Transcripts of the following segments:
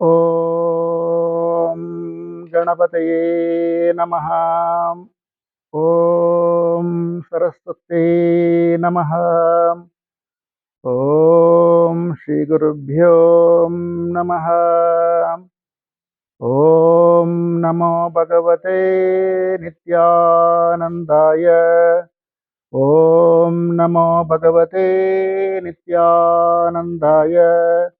Om Ganapataye Namaha. Om Saraswate Namaha. Om Shri Gurubhyo Namaha. Om Namo Bhagavate Nityanandaya. Om Namo Bhagavate Nityanandaya.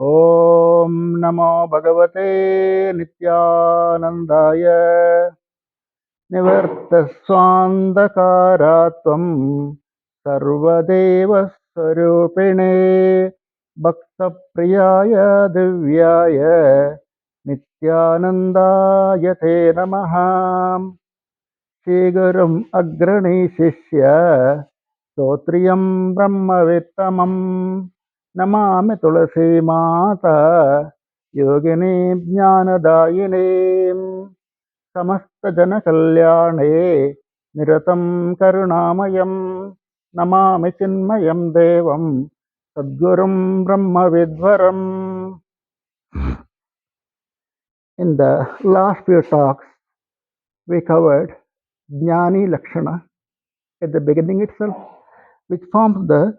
Om Namo Bhagavate Nityanandaya. Nivartaswandakaratvam Sarvadeva Sarupine Bhakta Priyaya Divyaya Nityanandaya Te Namaha. Shigurum Agrani Shishya Stotriyam Brahmavittamam Namami Tulasi Mata Yogini Jnanadayini Samasta Jana Kalyane Niratam Karunamayam Namami Chinmayam Devam Sadgurum Brahmavidvaram. In the last few talks, we covered Jnani Lakshana at the beginning itself, which forms the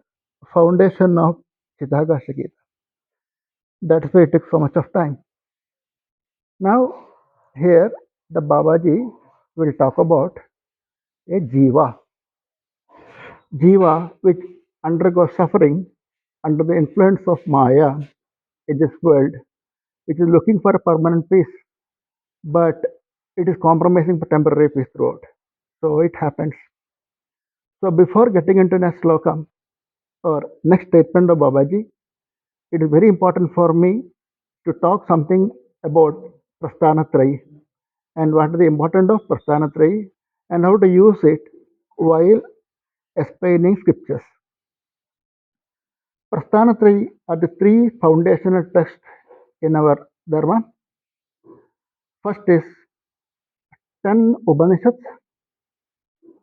foundation of Chidakasha Gita. That's why it took so much of time. Now, here the Babaji will talk about a Jiva. Jiva which undergoes suffering under the influence of Maya in this world, which is looking for a permanent peace, but it is compromising for temporary peace throughout. So it happens. So before getting into next sloka or next statement of Babaji, it is very important for me to talk something about Prasthana Trayi and what is the importance of Prasthana Trayi and how to use it while explaining scriptures. Prasthana Trayi are the three foundational texts in our Dharma. First is 10 Upanishads,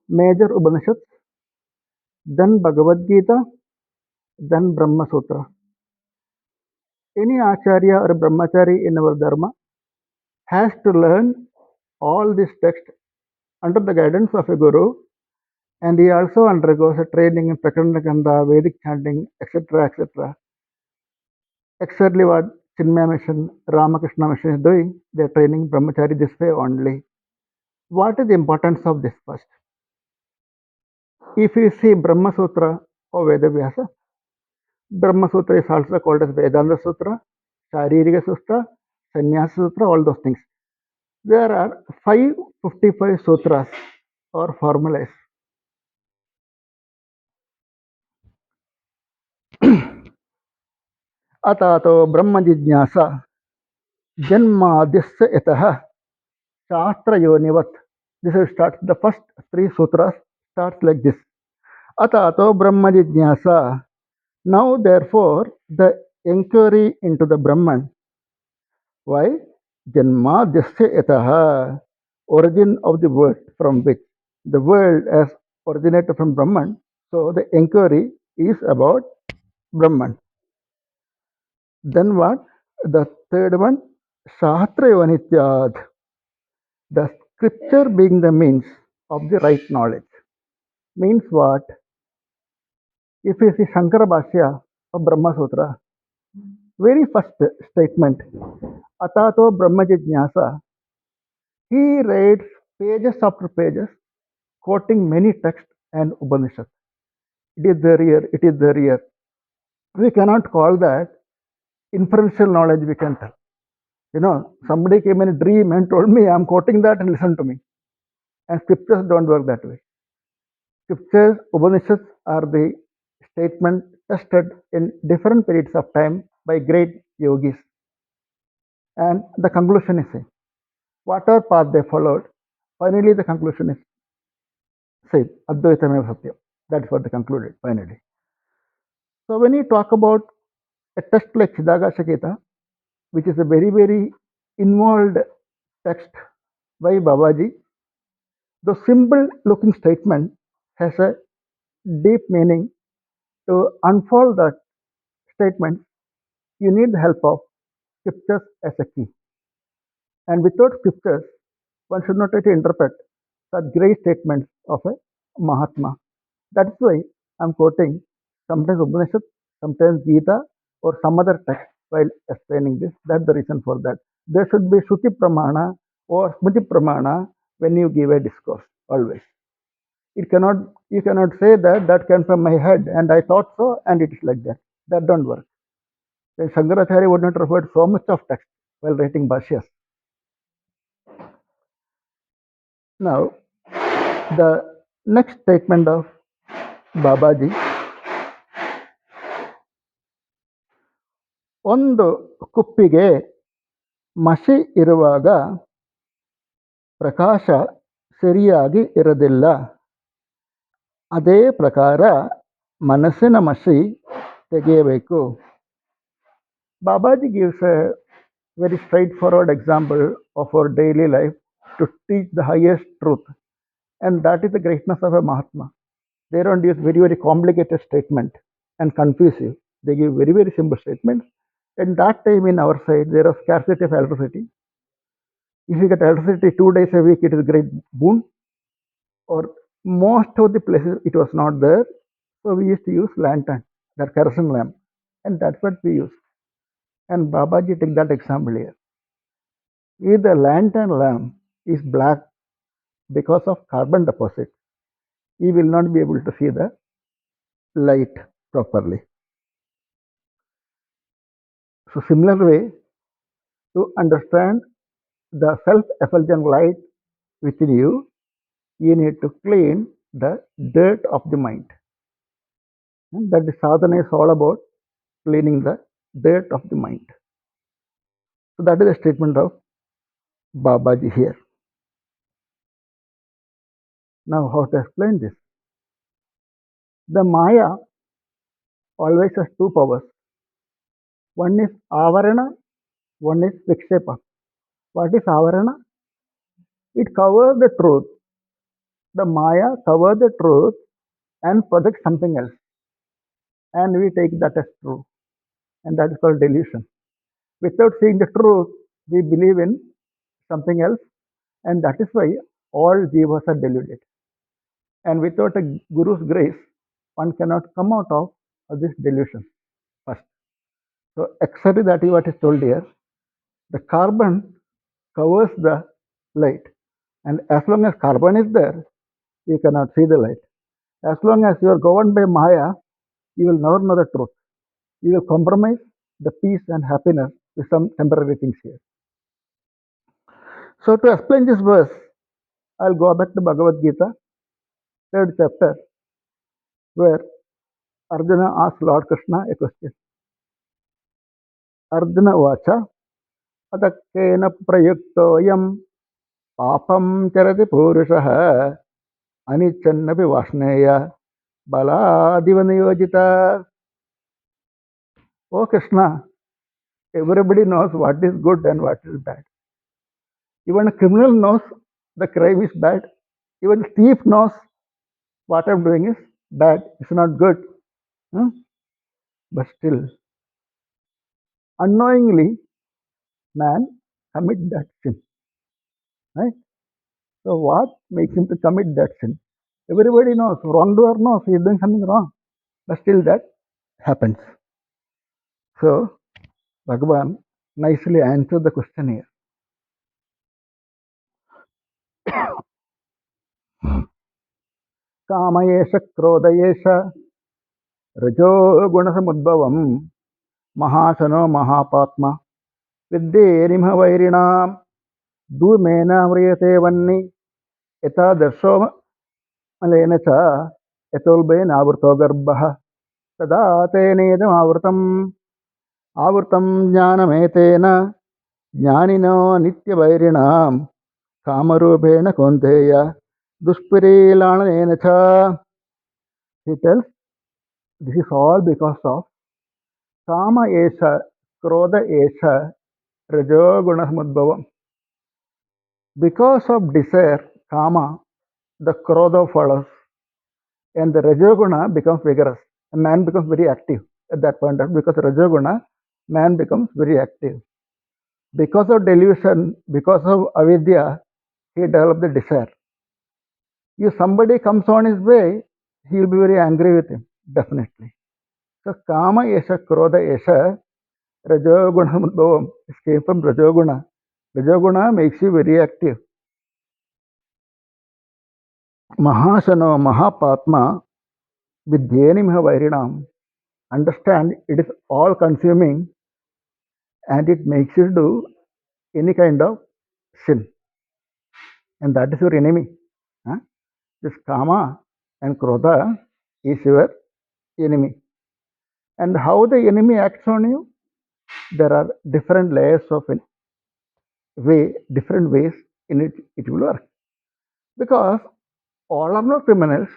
major Upanishads, then Bhagavad Gita, then Brahma Sutra. Any Acharya or Brahmachari in our Dharma has to learn all these texts under the guidance of a Guru, and he also undergoes a training in Prakarana, Vedic chanting, etc., etc. Exactly what Chinmaya Mission, Ramakrishna Mission is doing, they are training Brahmachari this way only. What is the importance of this first? If you see Brahma Sutra or Veda Vyasa, Brahma Sutra is also called as Vedanta Sutra, Sharirika Sutra, Sannyasa Sutra, all those things. There are 555 sutras or formulas. Atato Brahma Jignasa Janmadisya Etaha Shastra Yonivat. This is starts the first three sutras starts like this. Atato Brahma Jignasa. Now therefore the inquiry into the Brahman. Why? Janmadisya Etaha, origin of the world from which the world has originated from Brahman. So the inquiry is about Brahman. Then what? The third one, Shastra Yonityad. The scripture being the means of the right knowledge. Means what? If you see Shankara Bhashya of Brahma Sutra, very first statement, Atato Brahma Jignasa, he writes pages after pages, quoting many texts and Upanishads. It is there here, it is there here. We cannot call that inferential knowledge, we can tell. Somebody came in a dream and told me, I'm quoting that and listen to me. And scriptures don't work that way. Scriptures, Upanishads are the statement tested in different periods of time by great yogis. And the conclusion is same. Whatever path they followed, finally the conclusion is same. Advaitameva Satyam. That's what they concluded finally. So when you talk about a text like Chidakasha Gita, which is a very, very involved text by Babaji, the simple looking statement has a deep meaning. To unfold that statement, you need the help of scriptures as a key. And without scriptures, one should not try to interpret such great statements of a Mahatma. That's why I'm quoting sometimes Upanishad, sometimes Gita, or some other text while explaining this. That's the reason for that. There should be Shruti Pramana or Smriti Pramana when you give a discourse, always. You cannot say that came from my head and I thought so and it is like that. That don't work. Then Shankaracharya would not refer so much of text while writing Bhashyas. Now, the next statement of Babaji, ಒಂದು ಕುಪ್ಪಿಗೆ ಮಸಿ ಇರುವಾಗ ಪ್ರಕಾಶ ಸರಿಯಾಗಿ ಇರದಿಲ್ಲ. ಅದೇ ಪ್ರಕಾರ ಮನಸ್ಸಿನ ಮಸಿ ತೆಗೆಯಬೇಕು. Babaji gives a very straightforward example of our daily life to teach the highest truth. And that is the greatness of a Mahatma. They don't use very, very complicated statement and confuse you. They give very, very simple statements. At that time in our side, there was scarcity of electricity. If you get electricity 2 days a week, it is a great boon. Or most of the places it was not there. So we used to use lantern, that kerosene lamp. And that's what we use. And Babaji took that example here. If the lantern lamp is black because of carbon deposit, you will not be able to see the light properly. So similar way, to understand the self-effulgent light within you, you need to clean the dirt of the mind. And that the sadhana is all about cleaning the dirt of the mind. So that is a statement of Babaji here. Now how to explain this? The Maya always has two powers. One is avarana, one is vikshepa. What is avarana? It covers the truth. The Maya covers the truth and projects something else. And we take that as true. And that is called delusion. Without seeing the truth, we believe in something else. And that is why all jivas are deluded. And without a guru's grace, one cannot come out of this delusion first. So exactly that is what is told here. The carbon covers the light. And as long as carbon is there, you cannot see the light. As long as you are governed by Maya, you will never know the truth. You will compromise the peace and happiness with some temporary things here. So to explain this verse, I'll go back to Bhagavad Gita, 3rd chapter, where Arjuna asked Lord Krishna a question. Arjuna vacha, Adakkena prayuktoyam papam charati purushaha anichannapi vasneya baladivaniojita. Oh Krishna, everybody knows what is good and what is bad. Even a criminal knows the crime is bad. Even the thief knows what I'm doing is bad. It's not good. But still, unknowingly, man commit that sin. Right? So what makes him to commit that sin? Everybody knows. Wrongdoer knows he is doing something wrong. But still that happens. So Bhagavan nicely answered the question here. Kamayesha, Krodayesha, Rajo gunasamudbhavam mahasano mahapatma vidyenimaha vairinam dhumena vriyate vanni yata darsho malena cha yatolbena avrto garbha tada tenedam आवृतं ज्ञानमेतेन ज्ञानिनो नित्यवैरिणां कामरूपेण कौन्तेय दुष्परिलालनेन च. He tells this is all because of kama esha, krodha esha, rajoguna samudbhavam. Because of desire, kama, the krodha follows, and the rajoguna becomes vigorous. A man becomes very active at that point. Because of rajoguna, man becomes very active. Because of delusion, because of avidya, he developed the desire. If somebody comes on his way, he will be very angry with him, definitely. So, kama esha, krodha esha, rajoguna mudbhavam. It came from rajoguna. Rajoguna makes you very active. Mahasano, mahapatma, vidyenimha vairinam. Understand it is all consuming and it makes you do any kind of sin. And that is your enemy. Huh? This kama and krodha is your enemy. And how the enemy acts on you? There are different layers of different ways in which it will work. Because all are not criminals.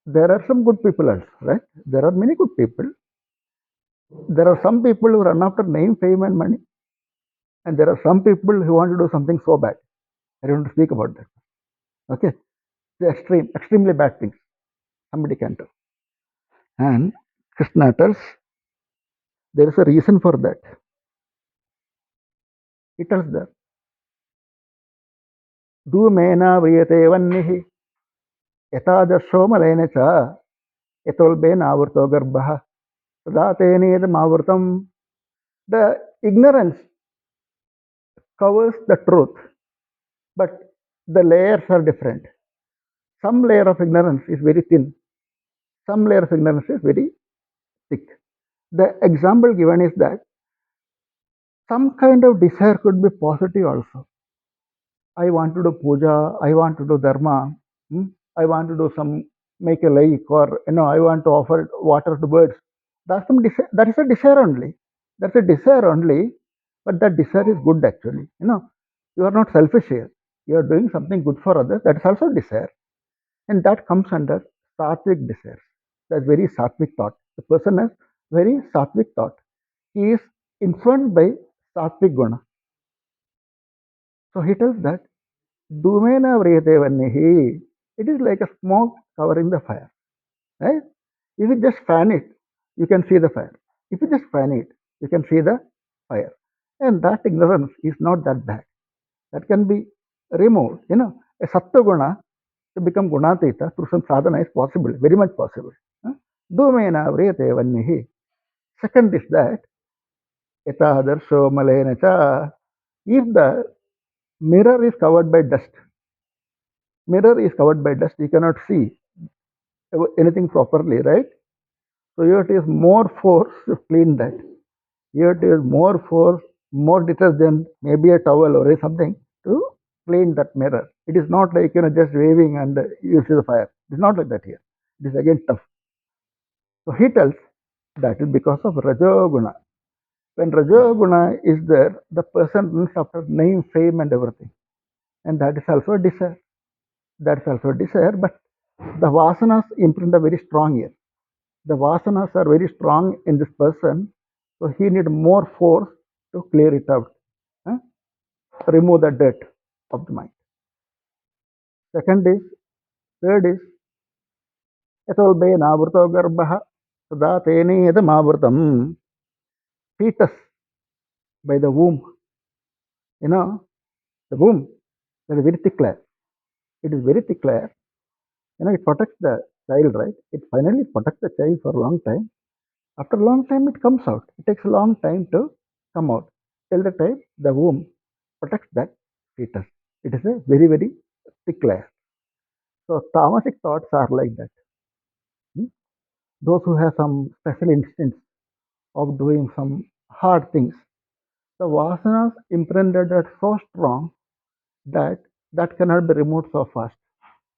There are some good people also, right? There are many good people. There are some people who run after name, fame, and money. And there are some people who want to do something so bad. I don't want to speak about that. Okay? The extremely bad things somebody can do. And Krishna tells there is a reason for that. He tells that Dhumena Viyate Vannihi Yatadasho Malena Cha Yatolbena Avrto Garbha Sadatene Mavratam. The ignorance covers the truth, but the layers are different. Some layer of ignorance is very thin, some layer of ignorance is very thick. The example given is that some kind of desire could be positive also. I want to do puja, I want to do dharma, I want to do some make a lake, or I want to offer water to birds. That's some desire. That is a desire only. That's a desire only, but that desire is good actually. You are not selfish here. You are doing something good for others. That is also desire, and that comes under sattvic desires. That's very sattvic thought. The person has very sattvic thought. He is influenced by sattvic guna. So he tells that Dhumena Vriyadevannihi. It is like a smoke covering the fire. Right? If you just fan it, you can see the fire. If you just fan it, you can see the fire. And that ignorance is not that bad. That can be removed. A sattva guna to become gunatita through some sadhana is possible, very much possible. Dhumena vriyate vannihi. Second is that yatadarsho malena cha. If the mirror is covered by dust, you cannot see anything properly, right? So you have to use more force to clean that. You have to use more force, more detergent, maybe a towel or something to clean that mirror. It is not like just waving and you see the fire. It is not like that here. It is again tough. So he tells that is because of Rajoguna. When Rajoguna is there, the person runs after name, fame, and everything. And that is also a desire. That is also a desire, but the vasanas imprint are very strong here. The vasanas are very strong in this person, so he need more force to clear it out, remove the dirt of the mind. Third is yatolbe navrto garbha sada tenedam avrutam. Fetus by the womb, the womb, that is very thick layer. It is very thick layer. It protects the child, right? It finally protects the child for a long time. After a long time, it comes out. It takes a long time to come out. Till the time the womb protects that fetus. It is a very, very thick layer. So tamasic thoughts are like that. those who have some special instincts of doing some hard things, the vasanas imprinted are so strong that that cannot be removed so fast.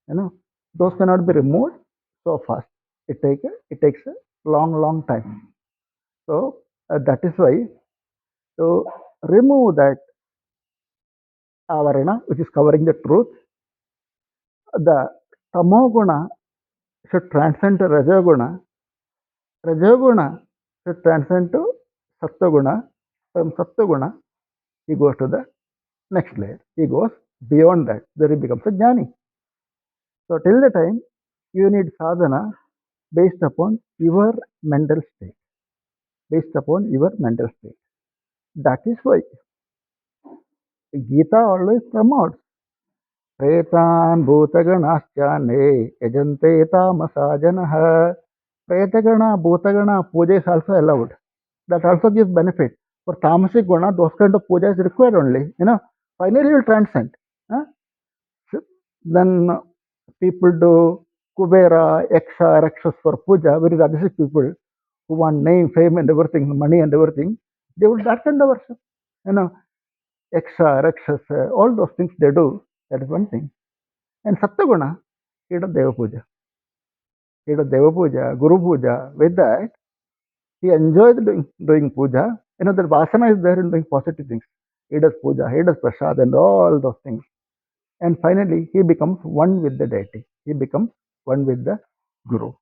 You know, those cannot be removed so fast. It takes a long time. So that is why to remove that avarana, which is covering the truth, the tamoguna should transcend to rajoguna. Rajoguna should transcend to sattoguna. From sattoguna, he goes to the next layer. He goes beyond that. Then he becomes a jnani. So till the time you need sadhana based upon your mental state. Based upon your mental state. That is why Gita always promotes Pretan Bhutaganaschane Yajante Tamasajanaha. Pretagana, Bhutagana puja is also allowed. That also gives benefit. For tamasic guna, those kind of puja is required only. Finally you will transcend. Huh? So then people do Kubera, Yaksha, Rakshas for puja, very Rajasic people who want name, fame and everything, money and everything, they will that kind of worship. You know, Yaksha, Rakshas, all those things they do. That is one thing. And Sattaguna, he does Deva Puja. He does Deva Puja, Guru Puja. With that, he enjoys doing puja. The vasana is there in doing positive things. He does puja, he does prasad, and all those things. And finally, he becomes one with the deity. He becomes one with the Guru.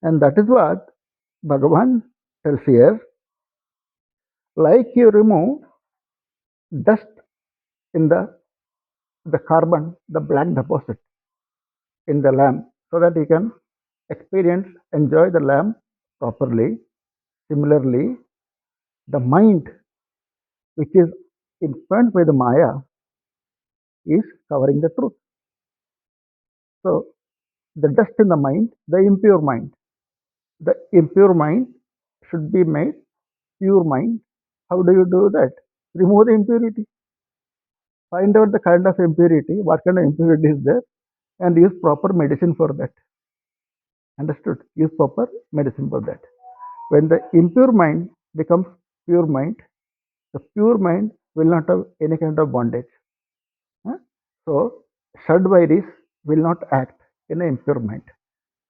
And that is what Bhagavan tells here. Like you remove dust in the carbon, the black deposit in the lamp, so that you can experience, enjoy the lamp properly. Similarly, the mind, which is influenced by the Maya, is covering the truth. So, the dust in the mind, the impure mind should be made pure mind. How do you do that? Remove the impurity. Find out the kind of impurity, what kind of impurity is there, and use proper medicine for that. Understood? Use proper medicine for that. When the impure mind becomes pure mind, the pure mind will not have any kind of bondage. Huh? So, Shadvairis will not act in an impure mind.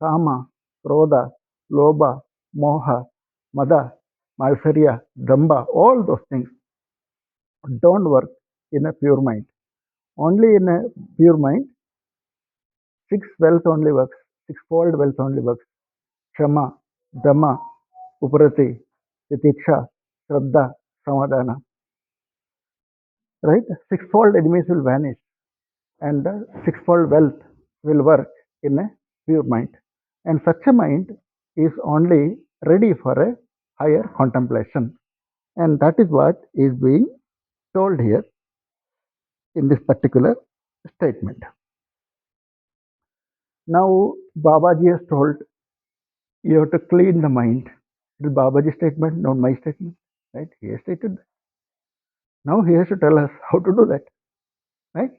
Kama, Krodha, Lobha, Moha, Mada, Malsarya, Damba, all those things don't work in a pure mind. Only in a pure mind, six wealth only works, sixfold wealth only works. Shama, Dhamma, Uparati, Titiksha, Shraddha, Samadhana. Right? Sixfold enemies will vanish and sixfold wealth will work in a pure mind. And such a mind is only ready for a higher contemplation. And that is what is being told here in this particular statement. Now, Babaji has told you have to clean the mind. It is Babaji's statement, not my statement. Right? He has stated that. Now he has to tell us how to do that. Right?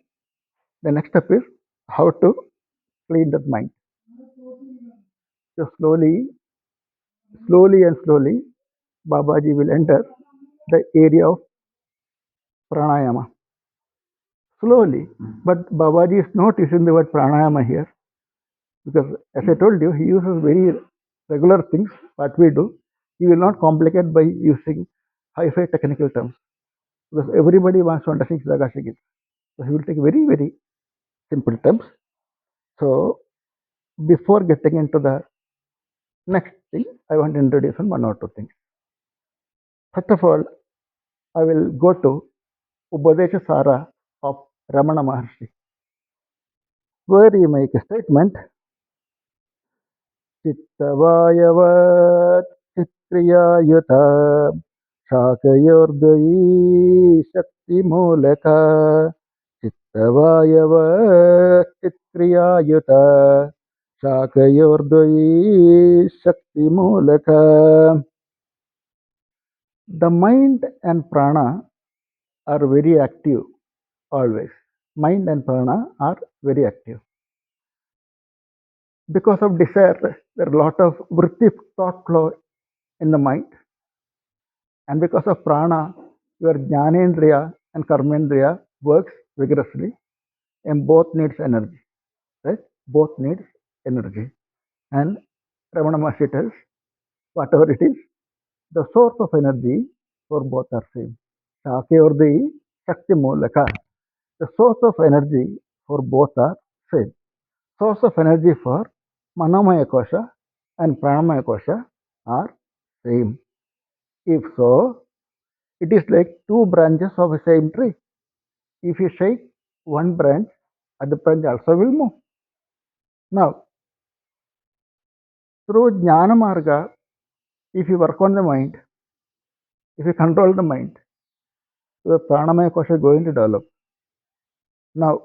The next step is how to clean that mind. So slowly, Babaji will enter the area of pranayama. Slowly. But Babaji is not using the word pranayama here because, as I told you, he uses very regular things, what we do. He will not complicate by using high-fi technical terms because everybody wants to understand Chidakasha Gita. So he will take very simple terms. So before getting into the next thing, I want to introduce one or two things. First of all, I will go to Upadesha Sara of Ramana Maharshi, where he makes a statement, Chittavayavat Chitriyayuta Shakayordayi Shakti Mulaka Chittavayavat Chitriyayuta Shakayordayi Shakti Mulaka. The mind and prana are very active always. Mind and prana are very active. Because of desire, there are a lot of vritti thought flow in the mind. And because of prana, your jnanendriya and karmendriya works vigorously, and both needs energy, right? Both needs energy. And Ramana Maharshi tells, whatever it is, the source of energy for both are same. Shakya or the Shakti Mulaka, the source of energy for both are same. Source of energy for Manomaya Kosha and Pranamaya Kosha are same. If so, it is like two branches of the same tree. If you shake one branch, other branch also will move. Now, through Jnana Marga, if you work on the mind, if you control the mind, the Pranamaya Kosha is going to develop. Now,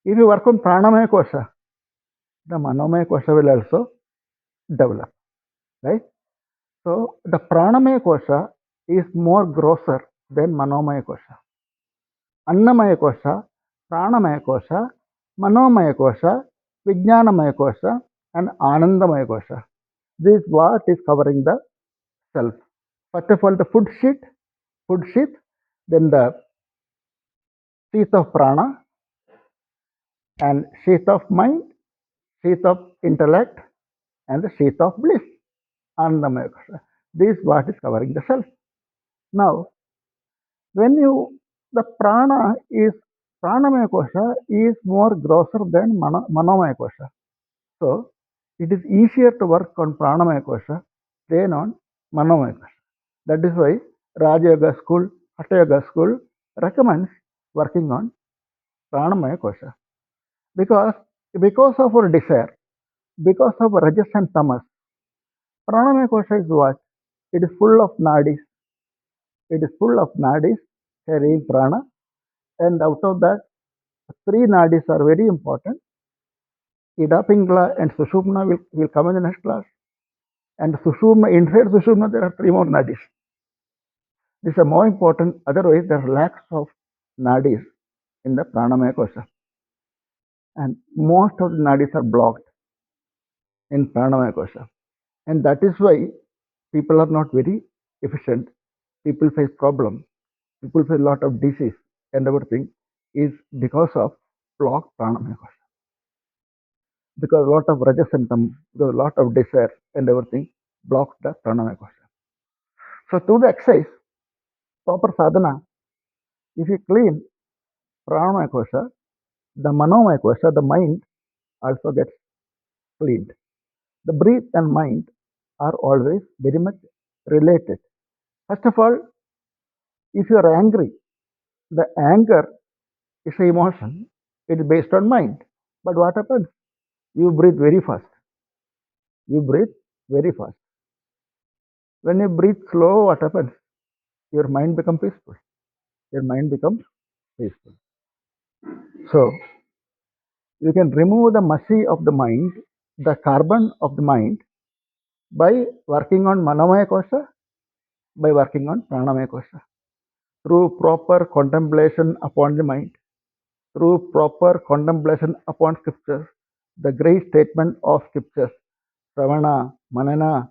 if you work on Pranamaya Kosha, the Manomaya Kosha will also develop, right? So, the Pranamaya Kosha is more grosser than Manomaya Kosha. Annamaya Kosha, Pranamaya Kosha, Manomaya Kosha, Vijnanamaya Kosha, and Anandamaya Kosha. This is what is covering the self. First of all, the food sheath, then the sheath of prana, and sheath of mind, sheath of intellect, and the sheath of bliss. Anandamaya Kosha. This is what is covering the self. Now, when the pranamaya kosha is more grosser than manomaya kosha. So, it is easier to work on pranamaya kosha than on manomaya kosha. That is why Raja Yoga school, Hatha Yoga school recommends working on pranamaya kosha. Because of our desire, because of rajas and tamas, pranamaya kosha is what? It is full of nadis. It is full of nadis carrying prana, and out of that, three nadis are very important. Ida, Pingla, and Sushumna will come in the next class. And Sushumna, inside Sushumna, there are three more nadis. These are more important, otherwise, there are lacks of nadis in the Pranamaya Kosha. And most of the nadis are blocked in Pranamaya Kosha. And that is why people are not very efficient. People face problems. People face a lot of disease, and everything is because of blocked Pranamaya Kosha. Because a lot of rajas symptoms, because a lot of desire and everything blocks the pranamaya kosha. So through the exercise, proper sadhana, if you clean pranamaya kosha, the manomaya kosha, the mind also gets cleaned. The breath and mind are always very much related. First of all, if you are angry, the anger is an emotion. It is based on mind. But what happens? You breathe very fast. You breathe very fast. When you breathe slow, what happens? Your mind becomes peaceful. Your mind becomes peaceful. So you can remove the mushy of the mind, the carbon of the mind, by working on manomaya kosha, by working on pranamaya kosha, through proper contemplation upon the mind, through proper contemplation upon scriptures, the great statement of scriptures, Ravana, Manana,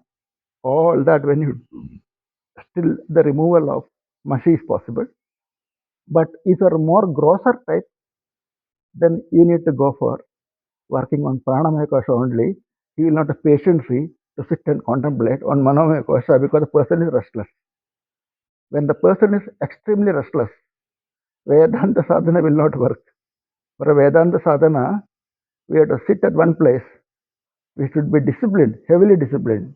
all that when you still the removal of mushy is possible. But if you are more grosser type, then you need to go for working on pranamaya kosha only. He will not have patience to sit and contemplate on manomaya kosha because the person is restless. When the person is extremely restless, Vedanta sadhana will not work. For a Vedanta sadhana, we have to sit at one place. We should be disciplined, heavily disciplined,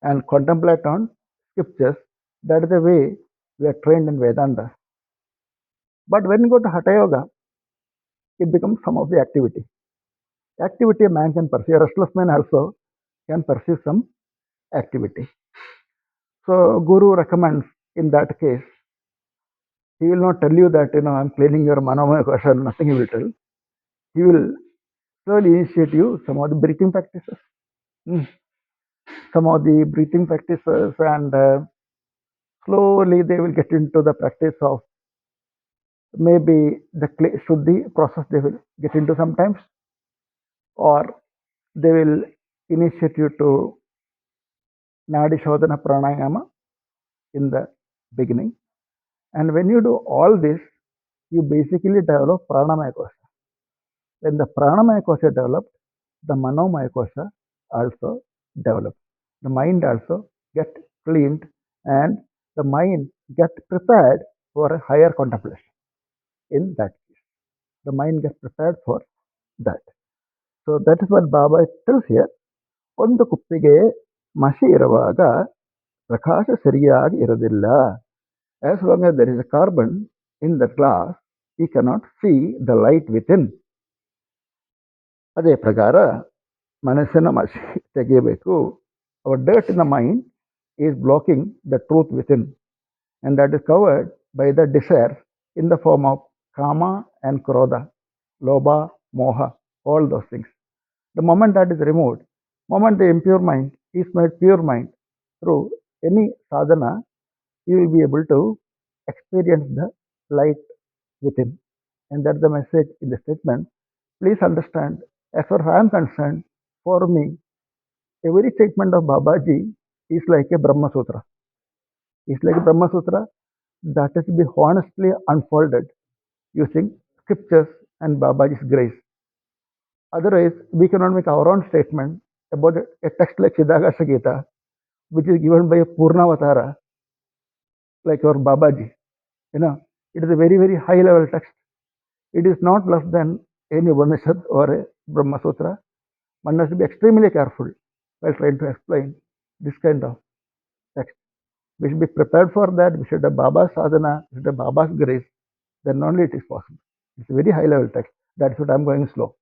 and contemplate on scriptures. That is the way we are trained in Vedanta. But when you go to Hatha Yoga, it becomes some of the activity. Activity a man can pursue. A restless man also can pursue some activity. So Guru recommends in that case, he will not tell you that I'm cleaning your manomaya kosha, nothing he will tell. He will slowly initiate you some of the breathing practices. Some of the breathing practices, and slowly they will get into the practice of maybe the shuddhi process they will get into sometimes, or they will initiate you to Nadi Shodhana Pranayama in the beginning. And when you do all this, you basically develop Pranamaya Kosha. When the Pranamaya Kosha develops, the Manomaya Kosha also develops. The mind also gets cleaned and the mind gets prepared for a higher contemplation. In that case, the mind gets prepared for that. So that is what Baba tells here. ಒಂದು ಕುಪ್ಪಿಗೆ ಮಸಿ ಇರುವಾಗ ಪ್ರಕಾಶ ಸರಿಯಾಗಿ ಇರೋದಿಲ್ಲ. As long as there is a carbon in the glass, he cannot see the light within. ಅದೇ ಪ್ರಕಾರ ಮನಸ್ಸಿನ ಮಸಿ ತೆಗೆಯಬೇಕು. Our dirt in the mind is blocking the truth within, and that is covered by the desire in the form of kama and krodha, lobha, moha, all those things. The moment that is removed, moment the impure mind is made pure mind through any sadhana, you will be able to experience the light within. And that's the message in the statement. Please understand, as far as I am concerned, for me, every statement of Babaji is like a Brahma Sutra. It's like a Brahma Sutra that has to be honestly unfolded using scriptures and Babaji's grace. Otherwise, we cannot make our own statement about a text like Chidakasha Gita, which is given by a Purnavatara, like our Babaji. It is a very, very high level text. It is not less than any Upanishad or a Brahma Sutra. One has to be extremely careful while trying to explain this kind of text. We should be prepared for that. We should have Baba's sadhana, we should have Baba's grace. Then only it is possible. It's a very high level text. That's what I'm going slow.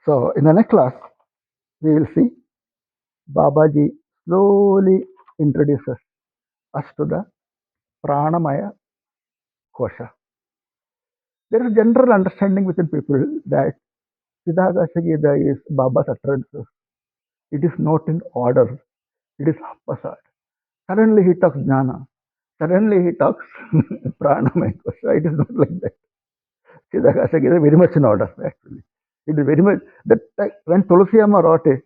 So in the next class, we will see Babaji slowly introduces us to the Pranamaya Kosha. There is a general understanding within people that Chidakasha Gita is Baba's utterances. It is not in order. It is haphazard. Suddenly he talks jnana. Suddenly he talks Pranamaya Kosha. It is not like that. Chidakasha Gita is very much in order, actually. It is very much that when Tulasiyama wrote it,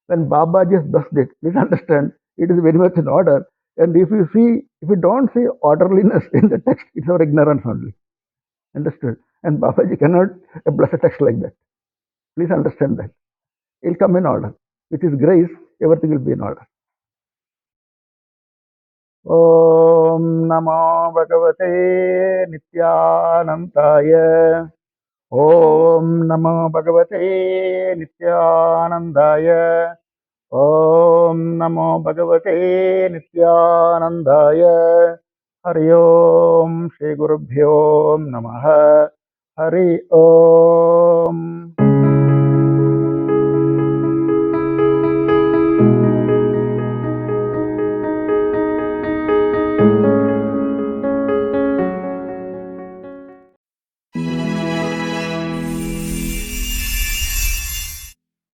when Baba just blessed it, please understand, it is very much in order. And if you don't see orderliness in the text, it's our ignorance only. Understood? And Babaji cannot bless a text like that. Please understand that. It will come in order. With his grace, everything will be in order. Om Namo Bhagavate Nityanandaya. Om Namo Bhagavate Nityanandaya. Om Namo Bhagavate Nityanandaya. Hari Om Shri Gurubhyo Namaha. Hari Om.